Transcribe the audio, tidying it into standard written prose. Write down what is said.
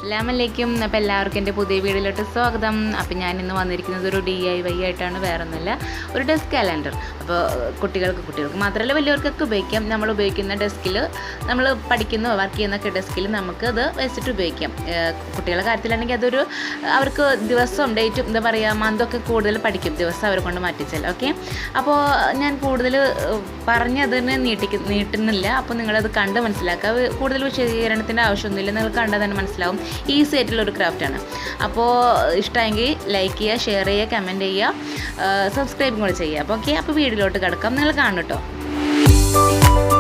അസ്സലാമലൈക്കും. അപ്പോൾ എല്ലാവർക്കും എൻ്റെ പുതിയ വീഡിയോയിലോട്ട് സ്വാഗതം. അപ്പോൾ ഞാൻ ഇന്ന് വന്നിരിക്കുന്നത് ഒരു DIY ആയിട്ടാണ്, വേറെ ഒന്നുമല്ല, ഒരു ഡെസ്ക് കാലണ്ടർ. അപ്പോൾ കുട്ടികൾക്ക് മാത്രമല്ല വലിയവർക്കൊക്കെ ഉപയോഗിക്കാം. നമ്മൾ ഉപയോഗിക്കുന്ന ഡെസ്കിൽ, നമ്മൾ പഠിക്കുന്ന വർക്ക് ചെയ്യുന്നൊക്കെ ഡെസ്കിൽ നമുക്ക് അത് വെച്ചിട്ട് ഉപയോഗിക്കാം. കുട്ടികളുടെ കാര്യത്തിലാണെങ്കിൽ അതൊരു അവർക്ക് ദിവസവും ഡേറ്റും എന്താ പറയുക മന്തൊക്കെ കൂടുതൽ പഠിക്കും, ദിവസം അവരെ കൊണ്ട് മാറ്റിച്ചാൽ. ഓക്കെ, അപ്പോൾ ഞാൻ കൂടുതൽ പറഞ്ഞതിന് നീട്ടുന്നില്ല. അപ്പോൾ നിങ്ങളത് കണ്ട് മനസ്സിലാക്കുക. കൂടുതൽ വിശദീകരണത്തിൻ്റെ ആവശ്യമൊന്നുമില്ല, നിങ്ങൾ കണ്ടാൽ തന്നെ മനസ്സിലാവും. ഈസി ആയിട്ടുള്ളൊരു ക്രാഫ്റ്റാണ്. അപ്പോൾ ഇഷ്ടമെങ്കിൽ ലൈക്ക് ചെയ്യുക, ഷെയർ ചെയ്യുക, കമൻറ്റ് ചെയ്യുക, സബ്സ്ക്രൈബും കൂടെ ചെയ്യുക. അപ്പോൾ ഓക്കെ, അപ്പോൾ വീഡിയോയിലോട്ട് കിടക്കാം. നിങ്ങൾ കാണും കേട്ടോ.